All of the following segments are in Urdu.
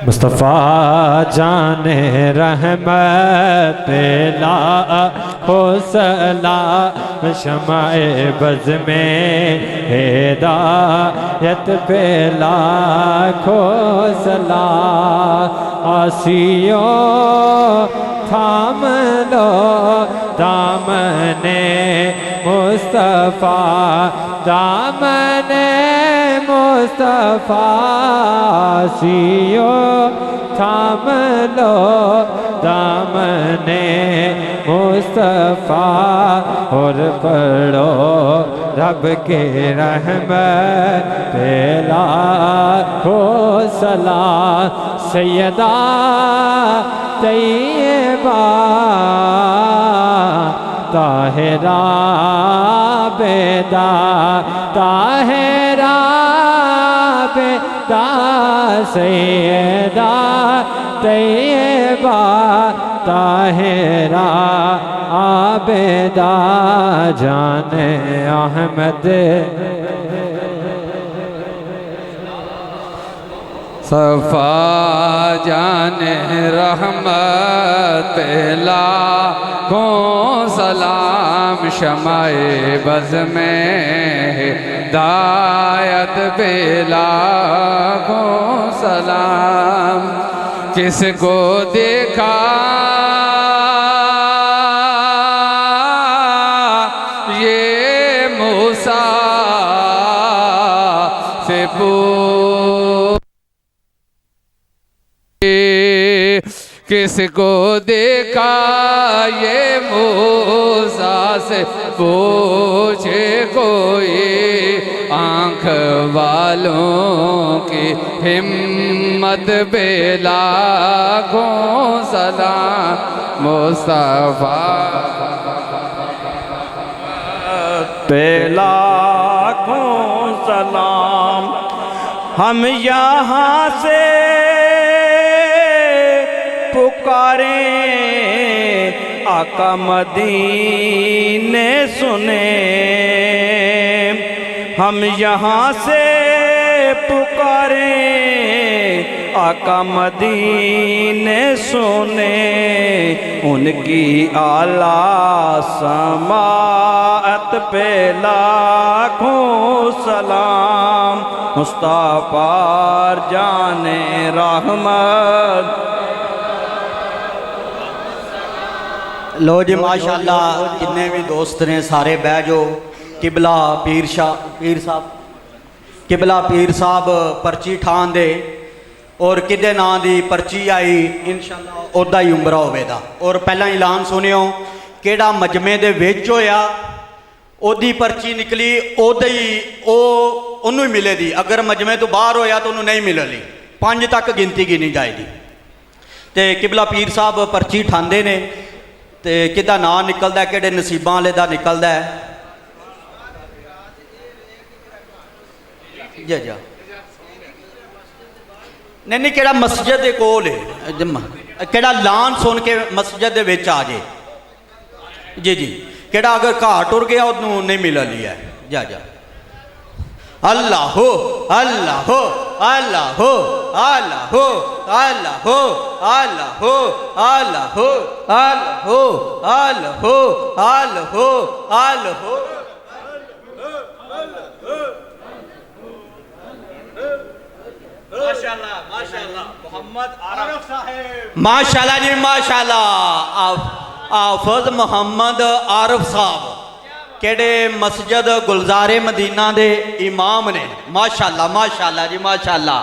مصطفیٰ جان رحمت لا ہو سلام شمع بز میں ہدایت پہ لاکھوں سلام آسیوں تھام لو دامن مصطفیٰ دامن مصطفیٰ آسیوں تھام لو دامن مصطفیٰ اور پڑھو رب کے رحمت پہ لاکھوں سلام سیدہ طیبہ طاہرہ بیدا طاہرہ بیدا سیدہ طیبہ طاہرہ عابدہ جان احمد صفا جان رحمت لاکھوں سلام شمع بز میں ہدایت پہ لاکھوں سلام کس کو دیکھا یہ موسیٰ سے کس کو دیکھا یہ موسیٰ سے پوچھے کوئی آنکھ والوں کی ہمت بے لاکھوں سلام مصطفیٰ پہ لاکھوں سلام ہم یہاں سے پکاریں آقا مدینے سنیں ہم یہاں سے پکاریں آقا مدینے سنیں ان کی اعلیٰ سماعت پہ لاکھوں سلام مصطفیٰ جان رحمت لو جی ماشاءاللہ جتنے بھی دوست نے سارے بہ جو قبلہ پیر صاحب قبلہ پیر صاحب پرچی ٹھان دے اور کدے نا دی پرچی آئی انشاءاللہ اودا ہی عمرہ ہوئے دا اور پہلا اعلان سنیو کیڑا مجمع دے وچ ہویا او دی پرچی نکلی او دی انہوں ہی ملے دی اگر مجمع تو باہر ہویا تو انہوں نہیں ملے لی 5 تک گنتی گنی جائے دی تے قبلہ پیر صاحب پرچی ٹھاندے نے تے کدہ نا نکل دا کیڑے نصیباں لے دا نکل دا ہے جا جا نہیں کیڑا مسجد دے کول ہے کیڑا لان سن کے مسجد دے وچ آ جے جی جی کیڑا اگر گھر ٹر گیا انہوں نہیں ملا لیا ہے جا جا اللہ ہو اللہ ہو اللہ ہو اللہ ہو اللہ ہو اللہ ہو اللہ ہو اللہ ہو اللہ ہو اللہ ہو اللہ ہو ماشاءاللہ ماشاءاللہ محمد عارف صاحب ماشاءاللہ جی ماشاءاللہ آفز محمد عارف صاحب کیڑے مسجد گلزار مدینہ دے امام نے ماشاءاللہ ماشاءاللہ جی ماشاءاللہ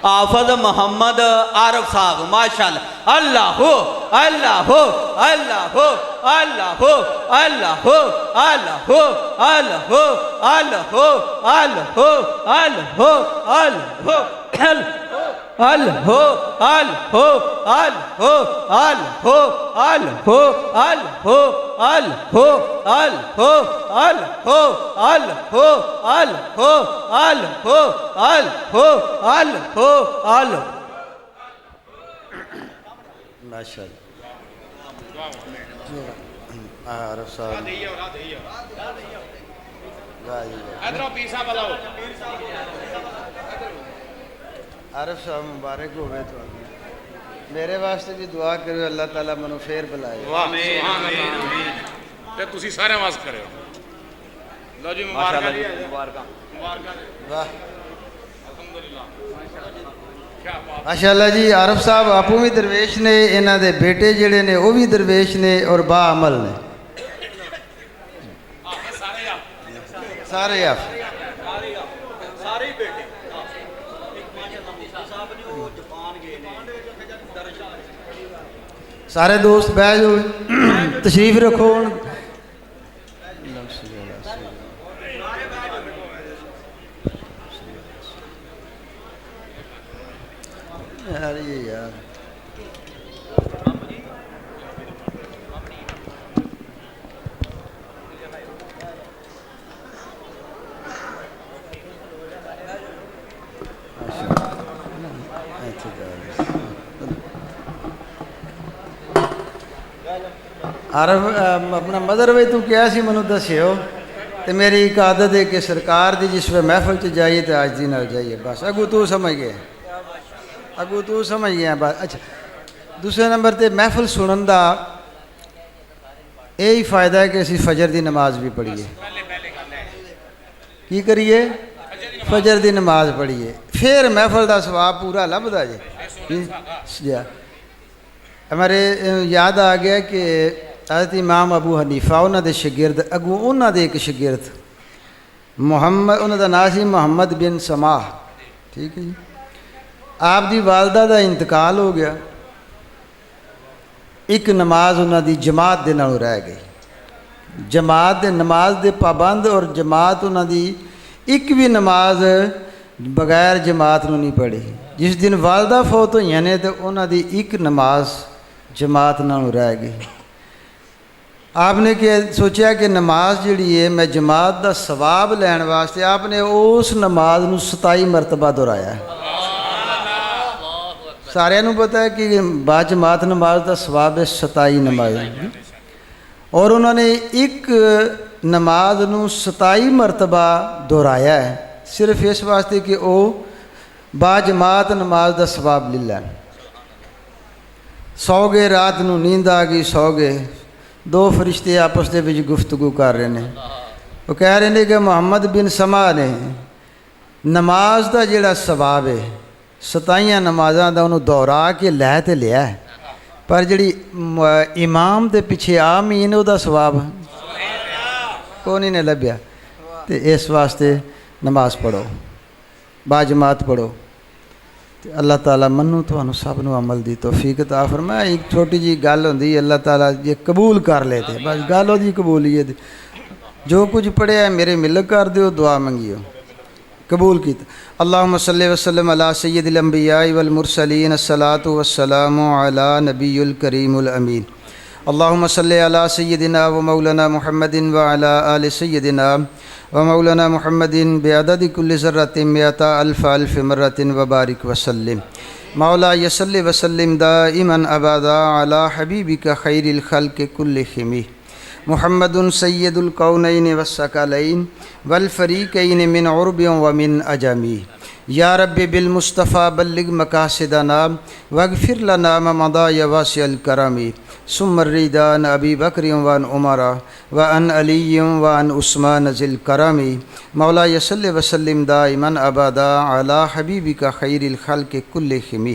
آفز محمد عارف صاحب ماشاءاللہ اللہ ہو اللہ ہو اللہ ہو اللہ ہو اللہ ہو اللہ ہو اللہ ہو اللہ ہو اللہ ہو اللہ ہو اللہ ہو الہو الہو الہو الہو الہو الہو الہو الہو الہو الہو الہو الہو الہو الہو الہو ماشاءاللہ عارف صاحب عارف صاحب مبارک ہوئے تو میرے واسطے بھی دعا کرو اللہ تعالیٰ منو پھر بلائے تے تسی سارے آواز کرو لو جی مبارکاں جی مبارکاں واہ ماشاء اللہ جی عارف صاحب آپو بھی درویش نے انہاں دے بیٹے جڑے نے وہ بھی درویش نے اور با عمل نے سارے آپ سارے دوست بیٹھ جاؤ تشریف رکھو یار یہ یار عارف اپنا مدر وے تو کیا سی منو دسیو تے میری ایک عادت ہے کہ سرکار دی جس پہ محفل چ جائیے تے آج دی نال جائیے بس اگو تو سمجھ گئے اگو تو سمجھ گیا بس اچھا دوسرے نمبر تے محفل سنن دا یہی فائدہ ہے کہ اسی فجر دی نماز بھی پڑھیے کی کریے فجر دی نماز پڑھیے پھر محفل دا ثواب پورا لبدا جی ہمارے یاد آ گیا کہ حضرت امام ابو حنیفہ انہوں دے شگرد اگو انہوں دے ایک شگرد محمد انہوں دا نام سی محمد بن سماح ٹھیک ہے جی آپ دی والدہ دا انتقال ہو گیا ایک نماز انہوں دی جماعت دے نال رہ گئی جماعت دے نماز دے پابند اور جماعت انہوں دی ایک بھی نماز بغیر جماعت نو نہیں پڑھی جس دن والدہ فوت ہوئی نے تو انہوں دی ایک نماز جماعت نال رہ گئی آپ نے کہ سوچیا کہ نماز جڑی ہے میں جماعت دا ثواب لین واسطے آپ نے اس نماز نو 27 مرتبہ دہرایا ہے سارے نو پتہ ہے کہ با جماعت نماز دا ثواب ہے 27 نماز اور انہوں نے ایک نماز نو 27 مرتبہ دہرایا ہے صرف اس واسطے کہ او با جماعت نماز دا ثواب لے لین سو گئے رات نو نیند آ گئی سو گئے دو فرشتے آپس دے وچ گفتگو کر رہے ہیں وہ کہہ رہے ہیں کہ محمد بن سما نے نماز دا جڑا ثواب ہے 27 نمازاں دا انہوں دہرا کے لے تے لیا ہے پر جڑی امام دے پیچھے آمین او دا ثواب کون نے لبیا تے اس واسطے نماز پڑھو با جماعت پڑھو تے اللہ تعالیٰ منو تھانوں سب نو عمل دی توفیق عطا فرمائے ایک چھوٹی جی گل ہوندی اللہ تعالیٰ یہ قبول کر لیتے بس گل ہو دی قبولیت جو کچھ پڑھیا ہے میرے ملک کر دیو دعا منگیو قبول کیتا اللہم صلی وسلم علی سید الانبیاء والمرسلین الصلاۃ والسلام علی نبی الکریم الامین اللہم صلی علی سیدنا و مولانا محمد وعلی آل سیدنا و مولانا محمد بعدد کل ذرۃ مئۃ الف الف مرۃ وبارک وسلم مولا یصلی وسلم دائما ابدا علی حبیبک خیر الخلق کلہم محمد سید الکونین والثقلین والفریقین من عرب ومن عجمی یا رب بالمصطفیٰ بلغ مقاصدنا واغفر لنا ما مضى یا واسع الکرم ثم الرضا عن ابی بکر وعن عمر وعن علی وعن عثمان ذی الکرم مولا صلی وسلم دائما ابدا علی حبیبک خیر الخلق کلہم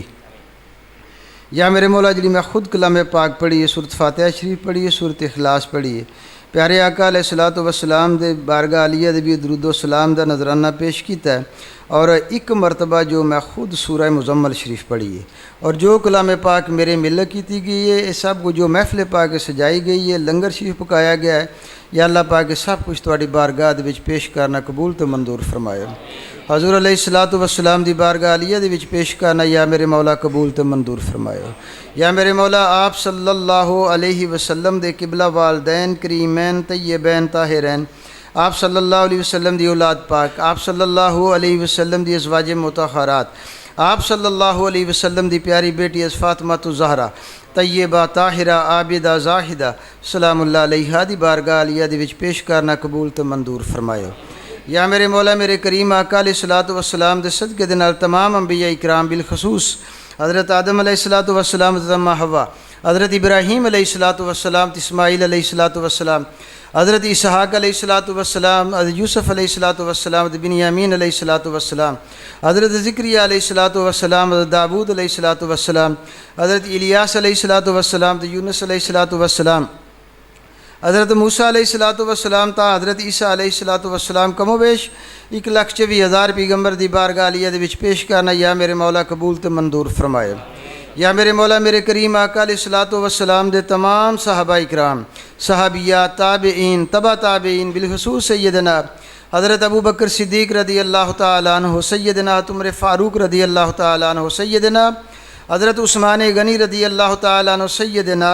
یا میرے مولا جی میں خود کلام پاک پڑھیے سورۃ فاتحہ شریف پڑھیے سورۃ اخلاص پڑھیے پیارے آقا علیہ الصلوۃ والسلام دے بارگاہ علیہ دے بھی درود و سلام دا نظرانہ پیش کیتا ہے اور ایک مرتبہ جو میں خود سورہ مزمل شریف پڑھیے اور جو کلام پاک میرے ملک کیتی گئی ہے اس سب کو جو محفل پاک سجائی گئی ہے لنگر شریف پکایا گیا ہے یا اللہ پاک سب کچھ تواڈی بارگاہ دے وچ پیش کرنا قبول تو منظور فرمائے حضور علیہ الصلوۃ والسلام دی بارگاہ علیہ دے وچ پیش کرنا یا میرے مولا قبول تو منظور فرمائے یا میرے مولا آپ صلی اللہ علیہ وسلم دے قبلہ والدین کریمین طیبین طاہرین آپ صلی اللہ علیہ وسلم دی اولاد پاک آپ صلی اللہ علیہ وسلم دی ازواج مطہرات آپ صلی اللہ علیہ وسلم دی پیاری بیٹی از فاطمہ الزہرا طیبہ طاہرہ عابدہ زاہدہ سلام اللہ علیہ دی بارگاہ علیہ دی وچ پیش کرنا قبول تو منظور فرمائے یا میرے مولا میرے کریم آقا علیہ الصلوۃ والسلام دے صدقے دے نال تمام انبیاء اکرام بالخصوص حضرت آدم علیہ الصلوۃ والسلام تے اماں حوا، حضرت ابراہیم علیہ الصلوۃ والسلام تے اسماعیل علیہ الصلوۃ والسلام، حضرت اسحاق علیہ الصلوۃ والسلام، حضرت یوسف علیہ الصلوۃ والسلام، حضرت بنیامین علیہ الصلوۃ والسلام، حضرت زکریا علیہ الصلوۃ والسلام، حضرت داؤد علیہ الصلوۃ والسلام، حضرت الیاس علیہ الصلوۃ والسلام، حضرت یونس علیہ الصلوۃ والسلام، حضرت موسیٰ علیہ الصلوۃ والسلام تا حضرت عیسیٰ علیہ الصلوۃ والسلام کم و بیش 1,24,000 پیغمبر دی بارگاہ عالیہ دے وچ پیش کرنا یا میرے مولا قبول تے منظور فرمائے۔ یا میرے مولا میرے کریم آقا علیہ الصلوۃ والسلام دے تمام صحابہ اکرام، صحابیات، تابعین، تبع تابعین، بالخصوص سیدنا حضرت ابو بکر صدیق رضی اللہ تعالیٰ عنہ، سیدنا عمر فاروق رضی اللہ تعالیٰ عنہ، سیدنا حضرت عثمان غنی رضی اللہ تعالیٰ عنہ، سیدنا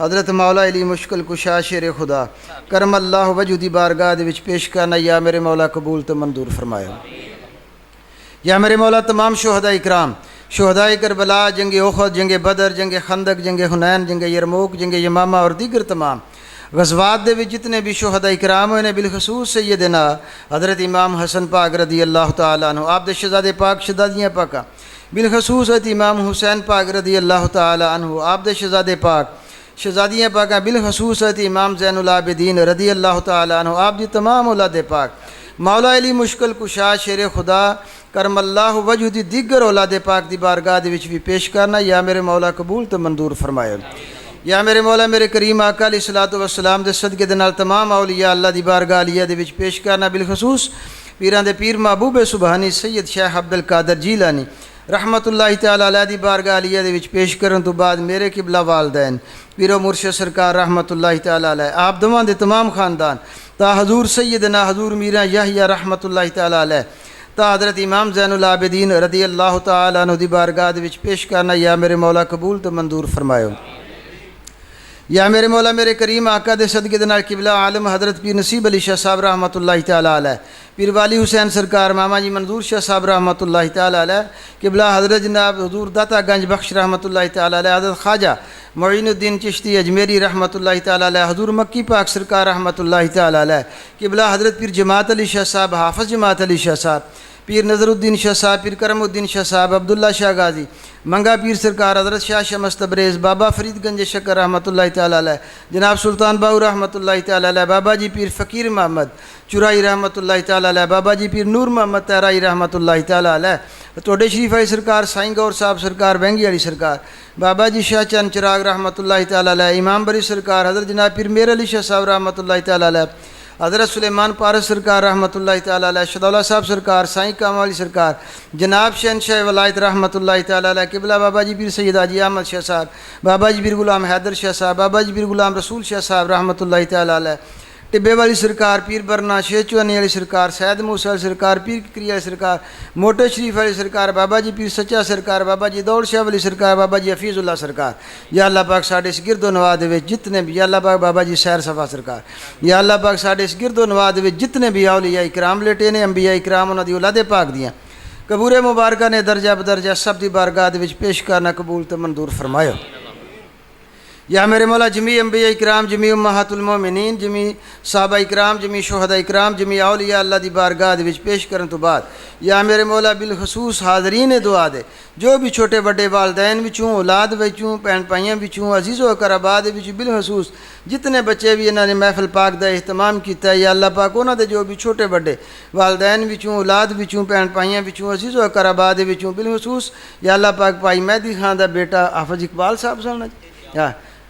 حضرت مولا علی مشکل کشا شیر خدا کرم اللہ وجہ دی بارگاہ دے وچ پیش کرنا یا میرے مولا قبول تے منظور فرمائے۔ یا میرے مولا تمام شہداء اکرام، شہداء کربلا، جنگ احد، جنگ بدر، جنگ خندق، جنگ حنین، جنگ یرموک، جنگ یمامہ اور دیگر تمام غزوات دے وچ جتنے بھی شہداء اکرام ہوئے نے، بالخصوص سیدنا حضرت امام حسن پاک رضی اللہ تعالیٰ عنہ، آپ دے شہزادے پاک شہزادیاں پاکاں، بالخصوص حضرت امام حسین پاک رضی اللہ تعالیٰ عنہ، آپ دے شہزادے پاک شہزادیاں پاکاں، بالخصوص حضرت امام زین العابدین رضی اللہ تعالیٰ عنہ، آپ دی تمام اولاد پاک، مولا علی مشکل کشا شیر خدا کرم اللہ وجہ دی دیگر اولاد پاک دی بارگاہ دے وچ بھی پیش کرنا یا میرے مولا قبول تے منظور فرمائے۔ یا میرے مولا میرے کریم آقا علیہ الصلوۃ والسلام دے صدقے دے نال تمام اولیاء اللہ دی بارگاہ عالیہ دے وچ پیش کرنا، بالخصوص پیراں دے پیر محبوب سبحانی سید شیخ عبد القادر جیلانی رحمت اللہ تعالیٰ علیہ دی بارگاہ عالیہ دے وچ پیش کرن تو بعد میرے قبلہ والدین پیر و مرشد سرکار رحمت اللہ تعالیٰ علیہ، آپ دوواں دے تمام خاندان تا حضور سیدنا حضور میرا یحییٰ رحمت اللہ تعالیٰ علیہ تا حضرت امام زین العابدین رضی اللہ تعالیٰ عنہ دی بارگاہ دے وچ پیش کرنا یا میرے مولا قبول تے منظور فرمائے۔ یا میرے مولا میرے کریم آقا دے صدقے دے نال قبلہ عالم حضرت پیر نصیب علی شاہ صاحب رحمت اللہ تعالیٰ علیہ، پیر والی حسین سرکار ماما جی منظور شاہ صاحب رحمت اللہ تعالیٰ علیہ، قبلہ حضرت جناب حضور داتا گنج بخش رحمت اللہ تعالیٰ علیہ، حضرت خواجہ معین الدین چشتی اجمیری رحمت اللہ تعالیٰ علیہ، حضور مکی پاک سرکار رحمت اللہ تعالیٰ علیہ، قبلہ حضرت پیر جماعت علی شاہ صاحب، حافظ جماعت علی شاہ صاحب، پیر نظر الدین شاہ صاحب، پیر کرم الدین شاہ صاحب، عبداللہ شاہ غازی، منگا پیر سرکار حضرت شاہ شمس تبریز، بابا فرید گنج شکر رحمت اللہ تعالیٰ علیہ، جناب سلطان باؤ رحمت اللہ تعالیٰ علیہ، بابا جی پیر فقیر محمد چرائی رحمت اللہ تعالیٰ علیہ، بابا جی پیر نور محمد تہرائی رحمت اللہ تعالیٰ علیہ، ٹوڈے شریف علی سرکار، سائیں گور صاحب سرکار، بینگی علی سرکار، بابا جی شاہ چند چراغ رحمت اللہ تعالیٰ علیہ، امام بری سرکار، حضرت جناب پیر میر علی شاہ صاحب رحمت اللہ تعالیٰ علیہ، حضرت سلیمان پارس سرکار رحمت اللہ تعالیٰ علیہ، شدولہ صاحب سرکار، سائیں کام علی سرکار، جناب شہنشاہ ولایت رحمت اللہ تعالیٰ علیہ، قبلہ بابا جی پیر سید حاجی احمد شاہ صاحب، بابا جی پیر غلام حیدر شاہ صاحب، بابا جی پیر غلام رسول شاہ صاحب رحمت اللہ تعالیٰ علیہ، ٹبے والی سرکار، پیر برنا شیخ چوانی علی سرکار، سید موسیٰ علی سرکار، پیر کری علی سرکار، موٹے شریف علی سرکار، بابا جی پیر سچا سرکار، بابا جی دور شاہ علی سرکار، بابا جی حفیظ اللہ سرکار، یا اللہ پاک ساڈے اس گرد و نواح دے وچ جتنے بھی، یا اللہ پاک بابا جی سیر صفا سرکار، یا اللہ پاک ساڈے اس گرد و نواح دے وچ جتنے بھی اولیاء اکرام لیٹے نے، انبیاء اکرام انہاں دی اولاد پاک دیاں قبور مبارکہ نے درجہ بدرجہ سب دی بارگاہ دے وچ پیش کرنا قبول تے منظور فرمایا۔ یا میرے مولا جمی انبیاء اکرام، جمی امہات المومنین، جمی صحابہ اکرام، جمی شہداء اکرام، جمی اولیاء اللہ دی بارگاہ دے وچ پیش کرن تو بعد یا میرے مولا بالخصوص حاضرین دعا دے جو بھی چھوٹے بڑے والدین وچوں، اولاد وچوں، بہن بھائیاں وچوں، عزیز و اقرباء دے وچوں، بالخصوص جتنے بچے بھی انہوں نے محفل پاک دا اہتمام کیتا ہے، یا اللہ پاک انہاں دے جو بھی چھوٹے بڑے والدین وچوں، اولاد وچوں، بہن بھائیاں وچوں، عزیز و اقرباء دے وچوں، بالخصوص یا اللہ پاک بھائی مہدی خان دا بیٹا حافظ اقبال صاحب سننا جی،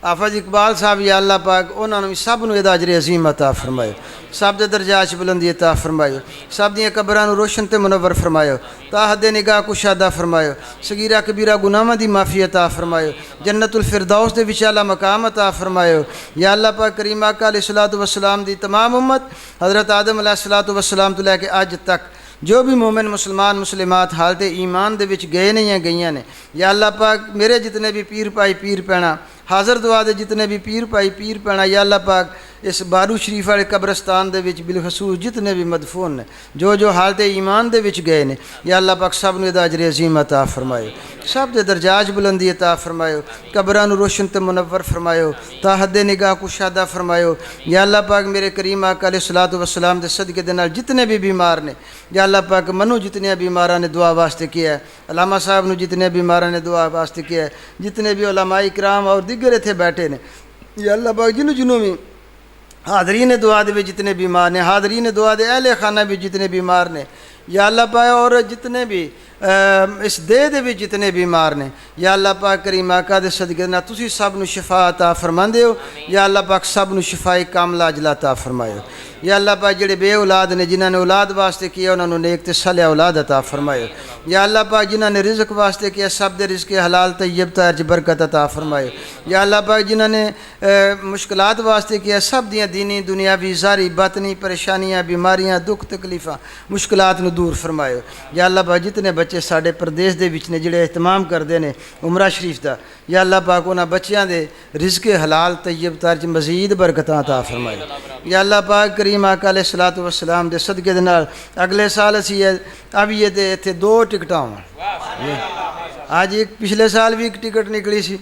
حافظ اقبال صاحب یا اللہ پاک انہوں نے سب نو ادا اجر عظیم عطا فرمائے، سب دے درجات بلندی عطا فرمائے، سب دیاں قبراں نو روشن تے منور فرمائے، تا حد نگاہ کشادہ فرمائے، صغیرہ کبیرہ گناہاں دی معافی عطا فرمائے، جنت الفردوس دے وچ اعلیٰ مقام عطا فرمائے، یا اللہ پاک کریم آقا علیہ الصلوۃ والسلام دی تمام امت حضرت آدم علیہ الصلوۃ والسلام تو لے کے اج تک جو بھی مومن مسلمان مسلمات حالت ایمان دے وچ گئے نے یا گئیاں نے، یا اللہ پاک میرے جتنے بھی پیر پائی پیر پینا، حاضر دعا دے جتنے بھی پیر پائی پیر پینا، یا اللہ پاک اس بارو شریف والے قبرستان دے وچ بالخصوص جتنے بھی مدفون نے جو حالت ایمان دے وچ گئے نے یا اللہ پاک سب نے اجر عظیم عطا فرمائے سب دے درجات بلندی عطا فرمائے قبراں نو روشن تے منور فرمائے تا حد نگاہ کشادہ فرمائے یا اللہ پاک میرے کریم آقا علیہ الصلوۃ والسلام دے صدقے دے نال جتنے بھی بیمار نے یا اللہ پاک منو جتنے بیماراں نے دعا واسطے کیا ہے علامہ صاحب نو جتنے بیماراں نے دعا واسطے کیا ہے جتنے بھی علماء کرام اور دیگر اتنے بیٹھے نے یا اللہ پاک جنوں بھی حاضرین دعا دے جتنے بیمار نے حاضرین دعا دے اہل خانہ بھی جتنے بیمار نے یا اللہ پاک اور جتنے بھی اس دے بھی جتنے بیمار نے یا اللہ پاک کریم آقا دے صدقے نال تسی سب نو شفا عطا فرماندے ہو یا اللہ پاک سب نو شفائی کاملہ عاجلہ عطا فرمائے ہو یا اللہ پاک جڑے بے اولاد نے جنہاں نے اولاد واسطے کیا انہاں نو نیک تے صالح اولاد عطا فرمائے یا اللہ پاک جنہاں نے رزق واسطے کیا سب دے رزق حلال طیب طاہر برکت عطا فرمائے یا اللہ پاک جنہاں نے مشکلات واسطے کیا سب دیاں دینی دنیاوی ظاہری باطنی پریشانیاں بیماریاں دکھ تکلیفاں مشکلات نو دور فرمائے یا اللہ پاک جتنے بچے ساڈے پردیس دے وچ نے جڑے اہتمام کردے نے عمرہ شریف دا یا اللہ پاک انہاں بچیاں دے رزق حلال طیب طاہر مزید برکتاں عطا فرمائے یا اللہ پاک کریم آقا علیہ الصلوۃ والسلام دے صدقے دے نال اگلے سال اسی اب یہ دے ایتھے 2 ٹکٹاں ہون آج ایک پچھلے سال بھی ایک ٹکٹ نکلی سی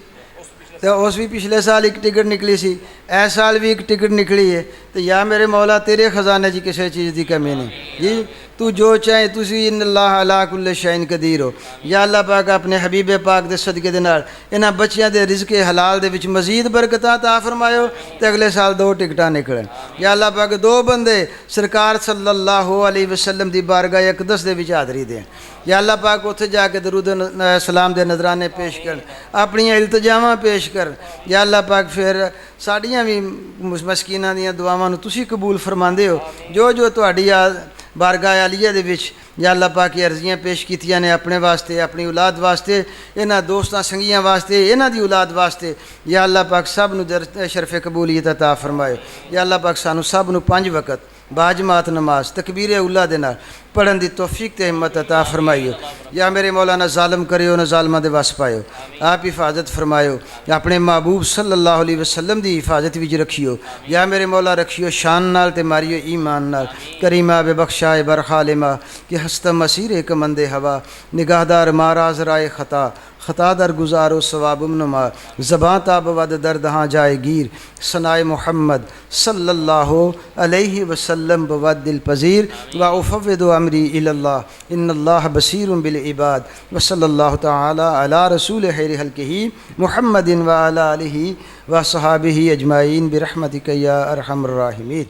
تو اس بھی پچھلے سال ایک ٹکٹ نکلی سی اس سال بھی ایک ٹکٹ نکلی ہے تو یا میرے مولا تیرے خزانے جی کسی چیز دی کمی نہیں جی تو جو چاہے تسی ان اللہ علی کل شیء قدیر ہو یا اللہ پاک اپنے حبیب پاک دے صدقے دے نال انہاں بچیاں دے رزق حلال دے وچ مزید برکتاں عطا فرمایو تے اگلے سال 2 ٹکٹاں نکلن یا اللہ پاک 2 بندے سرکار صلی اللہ علیہ وسلم دی بارگاہ اقدس دے وچ حاضری دین یا اللہ پاک اتھے جا کے درود سلام دے نذرانے پیش کرن اپنی التجاواں پیش کر یا اللہ پاک پھر ساڈیاں بھی مسکیناں دیاں دعاواں نو تسی قبول فرماندے ہو جو تہاڈی بارگاہ عالیہ دے وچ یا اللہ پاک کی عرضیاں پیش کیتیاں نے اپنے واسطے اپنی اولاد واسطے انہاں دوستاں سنگیاں واسطے انہاں دی اولاد واسطے یا اللہ پاک سب نو شرف قبولیت عطا فرمائے یا اللہ پاک سانو سب نو 5 وقت باجماعت نماز تکبیر اولا دے نال پڑھن دی توفیق تے ہمت عطا فرمائیو یا میرے مولانا ظالم کریو نہ ظالمہ دے وس پائیو آپ حفاظت فرمائیو یا اپنے محبوب صلی اللہ علیہ وسلم دی حفاظت وچ رکھیو یا میرے مولا رکھیو شان نال تے ماریو ایمان نال کریمہ بے بخشائے برخالمہ کہ ہست مسیر ایک مند ہوا نگاہدار ماراز رائے خطا در گزارو ثواب نما زباں تاب ود درد ہاں جائے گیر ثنائے محمد صلی اللہ علیہ وسلم بود دل پذیر و افوض امری الی اللہ ان اللہ بصیر بالعباد وصلی اللہ تعالی علی رسول خیر خلقہ محمد و علی آلہ و صحابہ اجمعین برحمتک یا ارحم الراحمین.